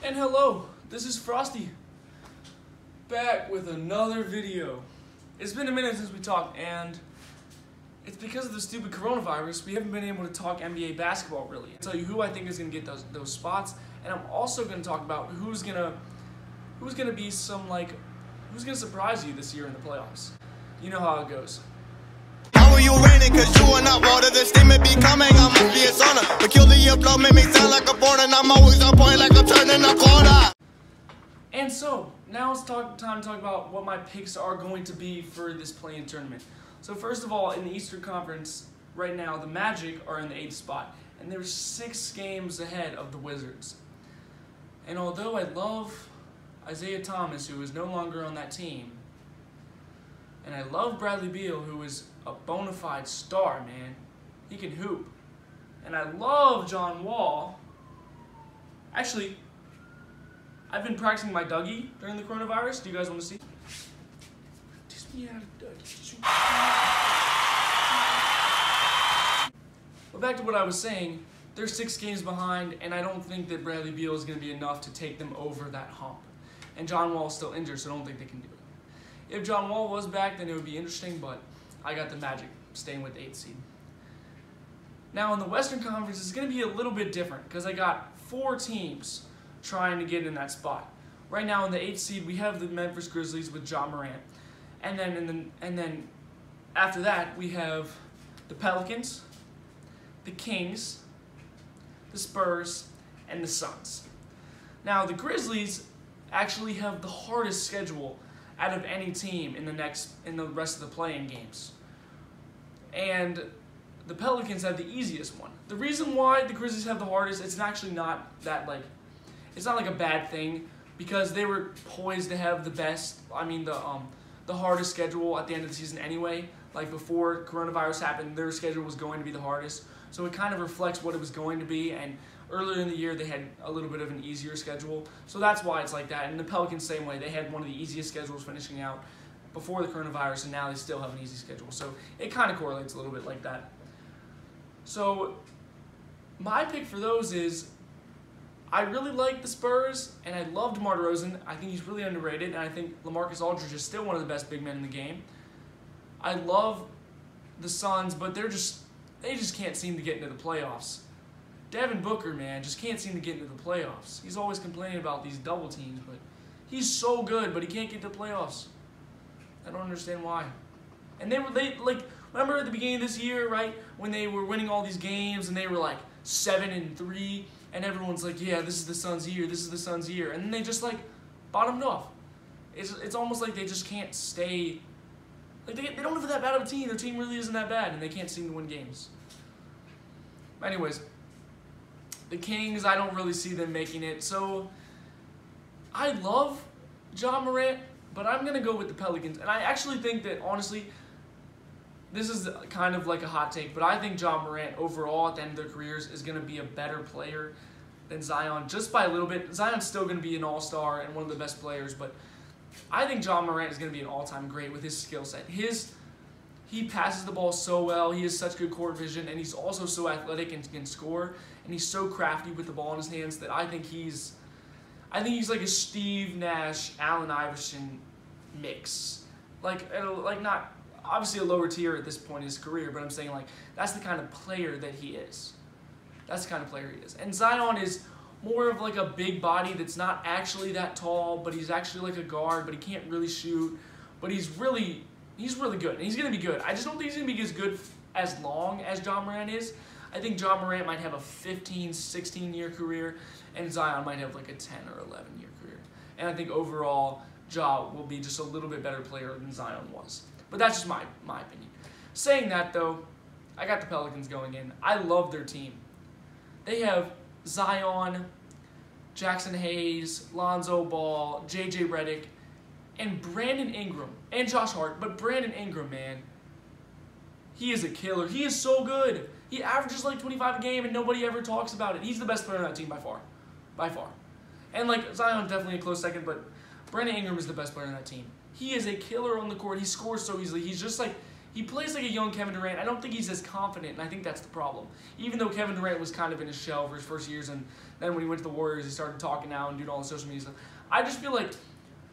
And hello, this is Frosty, back with another video. It's been a minute since we talked, and it's because of the stupid coronavirus, we haven't been able to talk NBA basketball really. I'll tell you who I think is going to get those spots, and I'm also going to talk about who's going to be who's going to surprise you this year in the playoffs. You know how it goes. How are you raining? Cause you are not water. The steam may be coming, I must be a sauna. Peculiar flow made me sound like a born, and I'm always on point like I'm turning a corner. And so, now it's time to talk about what my picks are going to be for this play-in tournament. So first of all, in the Eastern Conference, right now, the Magic are in the 8th spot, and they're 6 games ahead of the Wizards. And although I love Isaiah Thomas, who is no longer on that team, and I love Bradley Beal, who is a bona fide star, man. He can hoop. And I love John Wall. Actually, I've been practicing my Dougie during the coronavirus. Do you guys want to see? Teach me how to Dougie. But back to what I was saying, they're 6 games behind, and I don't think that Bradley Beal is going to be enough to take them over that hump. And John Wall is still injured, so I don't think they can do it. If John Wall was back, then it would be interesting, but I got the Magic staying with the 8th seed. Now in the Western Conference, it's going to be a little bit different because I got 4 teams trying to get in that spot. Right now in the 8th seed, we have the Memphis Grizzlies with Ja Morant, and then after that we have the Pelicans, the Kings, the Spurs, and the Suns. Now the Grizzlies actually have the hardest schedule out of any team in the rest of the play-in games. And the Pelicans have the easiest one. The reason why the Grizzlies have the hardest, it's actually not that it's not like a bad thing, because they were poised to have the hardest schedule at the end of the season anyway. Like before coronavirus happened, their schedule was going to be the hardest. So it kind of reflects what it was going to be, and earlier in the year they had a little bit of an easier schedule. So that's why it's like that. And the Pelicans, same way. They had one of the easiest schedules finishing out before the coronavirus, and now they still have an easy schedule. So it kind of correlates a little bit like that. So my pick for those is, I really like the Spurs, and I love DeMar DeRozan. I think he's really underrated, and I think LaMarcus Aldridge is still one of the best big men in the game. I love the Suns, but they just can't seem to get into the playoffs. Devin Booker, man, just can't seem to get into the playoffs. He's always complaining about these double teams, but he's so good, but he can't get to the playoffs. I don't understand why. And remember at the beginning of this year, right, when they were winning all these games and they were like 7-3, and everyone's like, yeah, this is the Suns' year, this is the Suns' year, and then they just bottomed off. It's almost like they just can't stay. They don't have that bad of a team. Their team really isn't that bad, and they can't seem to win games. Anyways, the Kings, I don't really see them making it. So I love Ja Morant, but I'm going to go with the Pelicans. And I actually think that, honestly, this is kind of like a hot take, but I think Ja Morant overall at the end of their careers is going to be a better player than Zion, just by a little bit. Zion's still going to be an all-star and one of the best players, but I think Ja Morant is going to be an all-time great with his skill set. He passes the ball so well, he has such good court vision, and he's also so athletic and can score, and he's so crafty with the ball in his hands that I think he's like a Steve Nash, Allen Iverson mix. Not obviously a lower tier at this point in his career, but I'm saying that's the kind of player that he is. That's the kind of player he is. And Zion is more of a big body that's not actually that tall, but he's actually like a guard, but he can't really shoot, but he's really good, and he's going to be good. I just don't think he's going to be as good as long as Ja Morant is. I think Ja Morant might have a 15, 16-year career, and Zion might have a 10 or 11-year career. And I think overall, Ja will be just a little bit better player than Zion was. But that's just my opinion. Saying that, though, I got the Pelicans going in. I love their team. They have Zion, Jackson Hayes, Lonzo Ball, J.J. Redick, and Brandon Ingram, and Josh Hart, but Brandon Ingram, man, he is a killer. He is so good. He averages 25 a game, and nobody ever talks about it. He's the best player on that team by far. By far. And Zion's definitely a close second, but Brandon Ingram is the best player on that team. He is a killer on the court. He scores so easily. He plays like a young Kevin Durant. I don't think he's as confident, and I think that's the problem. Even though Kevin Durant was kind of in his shell for his first years, and then when he went to the Warriors, he started talking now and doing all the social media stuff. I just feel like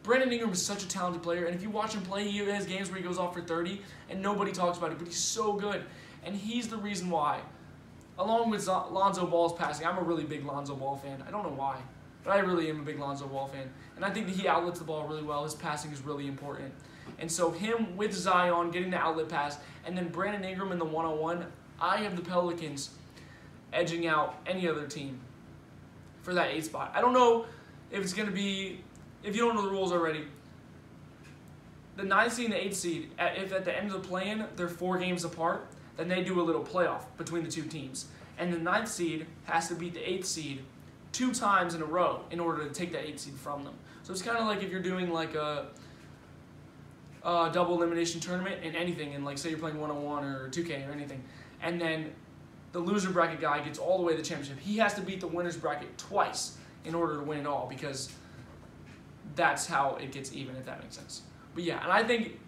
Brandon Ingram is such a talented player, and if you watch him play, he has games where he goes off for 30, and nobody talks about it, but he's so good. And he's the reason why, along with Lonzo Ball's passing. I'm a really big Lonzo Ball fan. I don't know why, but I really am a big Lonzo Ball fan. And I think that he outlets the ball really well. His passing is really important. And so him with Zion getting the outlet pass, and then Brandon Ingram in the one-on-one, I have the Pelicans edging out any other team for that 8 spot. I don't know if it's going to be, if you don't know the rules already, the 9th seed and the 8th seed, if at the end of the play-in they're 4 games apart, then they do a little playoff between the 2 teams. And the 9th seed has to beat the 8th seed 2 times in a row in order to take that 8th seed from them. So it's kind of like if you're doing like a double elimination tournament in anything, and like say you're playing 1-on-1 or 2K or anything, and then the loser bracket guy gets all the way to the championship. He has to beat the winner's bracket twice in order to win it all, because that's how it gets even, if that makes sense. But yeah, and I think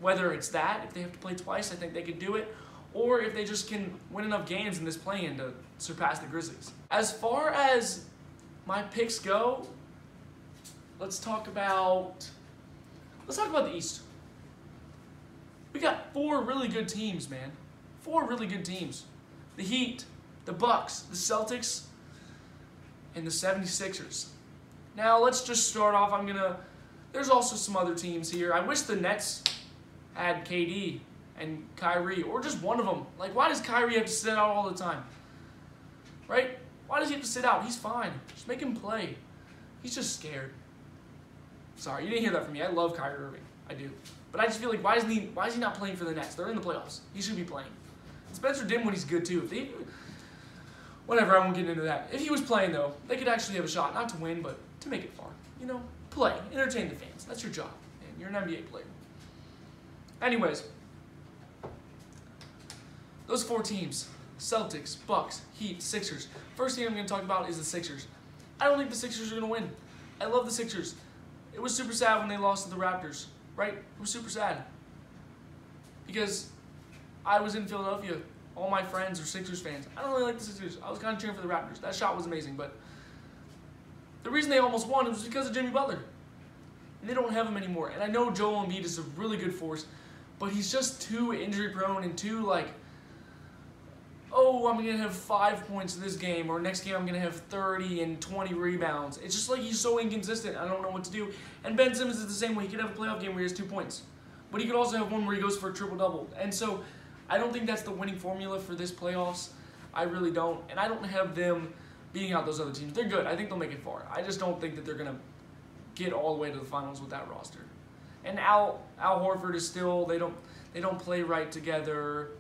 whether it's that, if they have to play twice, I think they could do it, or if they just can win enough games in this play-in to surpass the Grizzlies. As far as my picks go, let's talk about the East. We got 4 really good teams, man. 4 really good teams. The Heat, the Bucks, the Celtics, and the 76ers. Now, let's just start off. There's also some other teams here. I wish the Nets had KD and Kyrie, or just one of them. Like, why does Kyrie have to sit out all the time? Right? Why does he have to sit out? He's fine. Just make him play. He's just scared. Sorry, you didn't hear that from me. I love Kyrie Irving. I do. But I just feel like, why is he not playing for the Nets? They're in the playoffs. He should be playing. Spencer Dinwiddie's good too. Whatever, I won't get into that. If he was playing though, they could actually have a shot, not to win, but to make it far. You know, play, entertain the fans. That's your job, man. You're an NBA player. Anyways, those 4 teams: Celtics, Bucks, Heat, Sixers. First team I'm going to talk about is the Sixers. I don't think the Sixers are going to win. I love the Sixers. It was super sad when they lost to the Raptors. Right? It was super sad. Because I was in Philadelphia. All my friends are Sixers fans. I don't really like the Sixers. I was kind of cheering for the Raptors. That shot was amazing, but the reason they almost won was because of Jimmy Butler. And they don't have him anymore. And I know Joel Embiid is a really good force, but he's just too injury prone and too like, oh, I'm going to have 5 points this game, or next game I'm going to have 30 and 20 rebounds. It's just like he's so inconsistent. I don't know what to do. And Ben Simmons is the same way. He could have a playoff game where he has 2 points. But he could also have one where he goes for a triple-double. And so I don't think that's the winning formula for this playoffs. I really don't. And I don't have them beating out those other teams. They're good. I think they'll make it far. I just don't think that they're going to get all the way to the finals with that roster. And Al Horford is still, they don't play right together.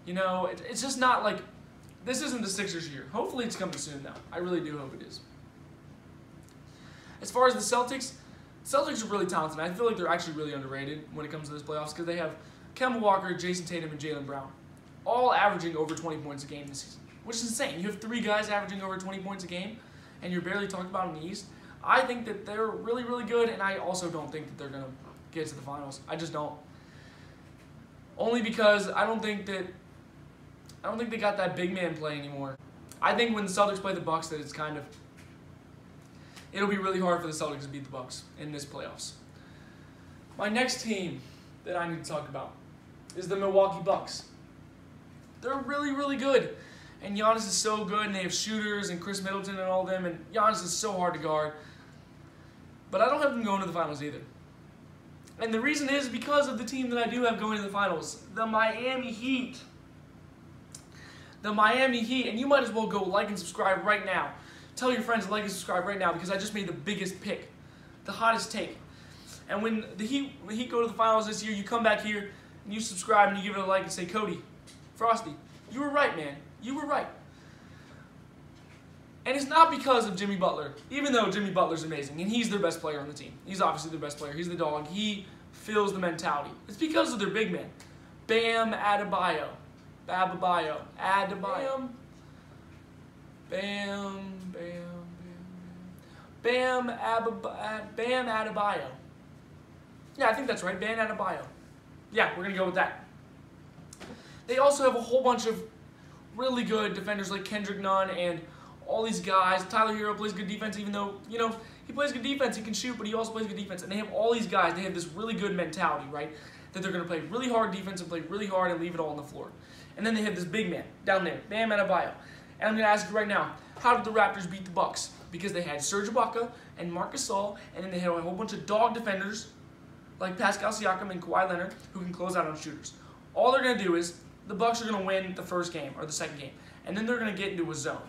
You know, it's just not like, this isn't the Sixers' year. Hopefully it's coming soon now. I really do hope it is. As far as the Celtics are really talented. I feel like they're actually really underrated when it comes to this playoffs, because they have Kemba Walker, Jason Tatum, and Jaylen Brown, all averaging over 20 points a game this season, which is insane. You have 3 guys averaging over 20 points a game, and you're barely talked about in the East. I think that they're really, really good, and I also don't think that they're going to get to the finals. I just don't. Only because I don't think they got that big man play anymore. I think when the Celtics play the Bucks, that it'll be really hard for the Celtics to beat the Bucks in this playoffs. My next team that I need to talk about is the Milwaukee Bucks. They're really, really good. And Giannis is so good, and they have shooters and Chris Middleton and all them, and Giannis is so hard to guard. But I don't have them going to the finals either. And the reason is because of the team that I do have going to the finals, the Miami Heat. The Miami Heat, and you might as well go like and subscribe right now. Tell your friends to like and subscribe right now, because I just made the biggest pick, the hottest take. And when the Heat go to the finals this year, you come back here and you subscribe and you give it a like and say, Cody, Frosty, you were right, man. You were right. And it's not because of Jimmy Butler, even though Jimmy Butler's amazing, and he's their best player on the team. He's obviously their best player. He's the dog. He fills the mentality. It's because of their big man, Bam Adebayo. Adebayo. Bam, Adebayo. Yeah, I think that's right. Bam Adebayo. Yeah, we're going to go with that. they also have a whole bunch of really good defenders like Kendrick Nunn and all these guys. Tyler Hero plays good defense, even though, you know, he plays good defense, he can shoot, but he also plays good defense. And they have all these guys, they have this really good mentality, right? That they're going to play really hard defense and play really hard and leave it all on the floor. And then they have this big man down there, Bam Adebayo. And I'm going to ask you right now, how did the Raptors beat the Bucks? Because they had Serge Ibaka and Marc Gasol, and then they had a whole bunch of dog defenders like Pascal Siakam and Kawhi Leonard who can close out on shooters. All they're going to do is the Bucks are going to win the first game or the second game, and then they're going to get into a zone,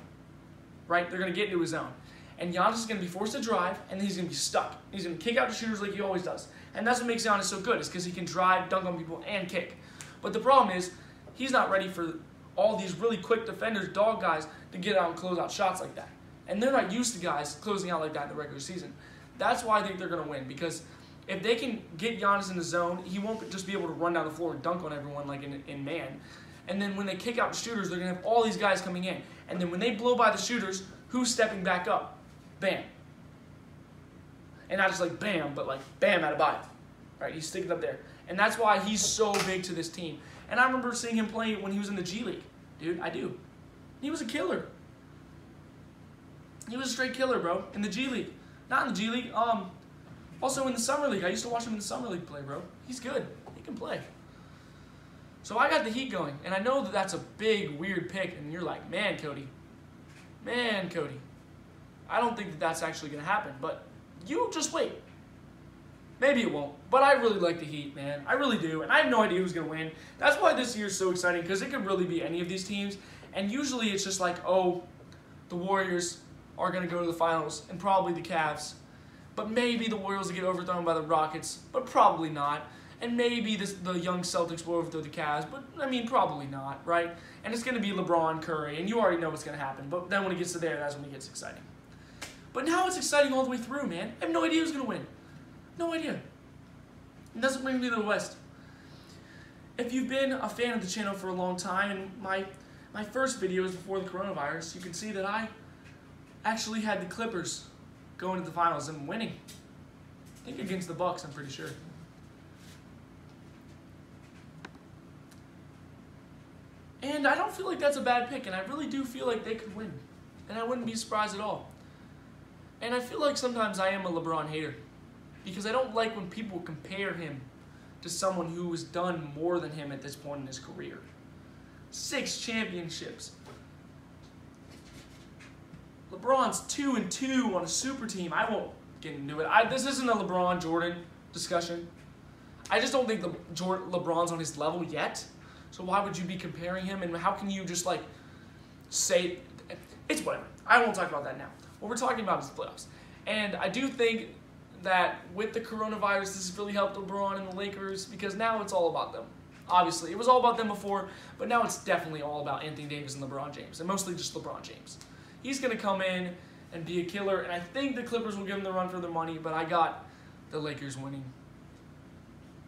right? They're going to get into a zone. And Giannis is going to be forced to drive, and then he's going to be stuck. He's going to kick out the shooters like he always does. And that's what makes Giannis so good, is because he can drive, dunk on people, and kick. But the problem is, he's not ready for all these really quick defenders, dog guys, to get out and close out shots like that. And they're not used to guys closing out like that in the regular season. That's why I think they're going to win, because if they can get Giannis in the zone, he won't just be able to run down the floor and dunk on everyone like in man. And then when they kick out the shooters, they're going to have all these guys coming in. And then when they blow by the shooters, who's stepping back up? Bam. And not just like Bam, but like Bam Adebayo. Right? He's sticking up there. And that's why he's so big to this team. And I remember seeing him play when he was in the G League. Dude, I do. He was a killer. He was a straight killer, bro, in the G League. Not in the G League, also in the Summer League. I used to watch him in the Summer League play, bro. He's good. He can play. So I got the Heat going, and I know that that's a big, weird pick, and you're like, man, Cody. Man, Cody. I don't think that that's actually going to happen, but you just wait. Maybe it won't, but I really like the Heat, man. I really do, and I have no idea who's going to win. That's why this year is so exciting, because it could really be any of these teams, and usually it's just like, oh, the Warriors are going to go to the finals, and probably the Cavs, but maybe the Warriors will get overthrown by the Rockets, but probably not, and maybe the young Celtics will overthrow the Cavs, but, I mean, probably not, right? And it's going to be LeBron, Curry, and you already know what's going to happen, but then when it gets to there, that's when it gets exciting. But now it's exciting all the way through, man. I have no idea who's going to win. No idea. And that's what brings me to the West. If you've been a fan of the channel for a long time, and my first videos before the coronavirus, you can see that I actually had the Clippers going to the finals and winning. I think against the Bucks, I'm pretty sure. And I don't feel like that's a bad pick, and I really do feel like they could win. And I wouldn't be surprised at all. And I feel like sometimes I am a LeBron hater, because I don't like when people compare him to someone who has done more than him at this point in his career. 6 championships. LeBron's 2-2 on a super team. I won't get into it. This isn't a LeBron-Jordan discussion. I just don't think LeBron's on his level yet. So why would you be comparing him? And how can you just like say, it's whatever. I won't talk about that now. What we're talking about is the playoffs. And I do think that with the coronavirus, this has really helped LeBron and the Lakers, because now it's all about them. Obviously, it was all about them before, but now it's definitely all about Anthony Davis and LeBron James, and mostly just LeBron James. He's going to come in and be a killer, and I think the Clippers will give him the run for their money, but I got the Lakers winning.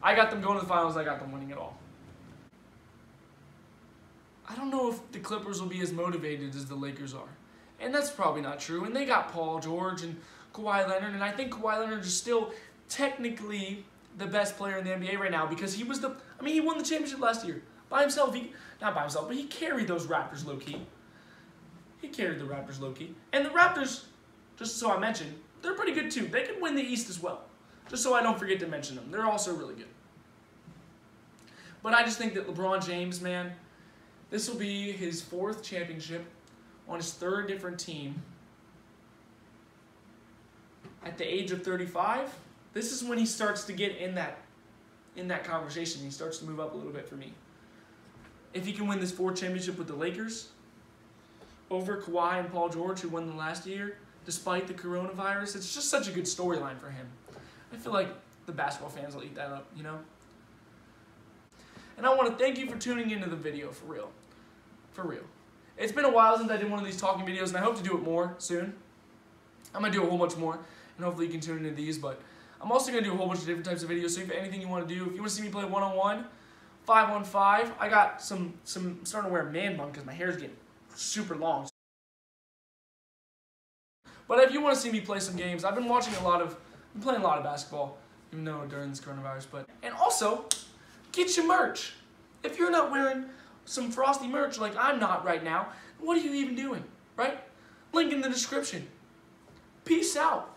I got them going to the finals, I got them winning it all. I don't know if the Clippers will be as motivated as the Lakers are. And that's probably not true. And they got Paul George and Kawhi Leonard, and I think Kawhi Leonard is still technically the best player in the NBA right now, because he was he won the championship last year by himself. Not by himself, but he carried those Raptors low-key. He carried the Raptors low-key. And the Raptors, just so I mentioned, they're pretty good too. They could win the East as well. Just so I don't forget to mention them. They're also really good. But I just think that LeBron James, man, this will be his 4th championship on his 3rd different team. At the age of 35, this is when he starts to get in that conversation. He starts to move up a little bit for me. If he can win this 4th championship with the Lakers over Kawhi and Paul George, who won the last year, despite the coronavirus, it's just such a good storyline for him. I feel like the basketball fans will eat that up, you know? And I want to thank you for tuning into the video, for real. For real. It's been a while since I did one of these talking videos, and I hope to do it more soon. I'm going to do a whole bunch more, and hopefully you can tune into these, but I'm also going to do a whole bunch of different types of videos, so if anything you want to do, if you want to see me play 1-on-1, 5-on-5, I got I'm starting to wear a man bun because my hair's getting super long. But if you want to see me play some games, I've been playing a lot of basketball, even though during this coronavirus, and also, get your merch. If you're not wearing some Frosty merch like I'm not right now, what are you even doing, right? Link in the description. Peace out.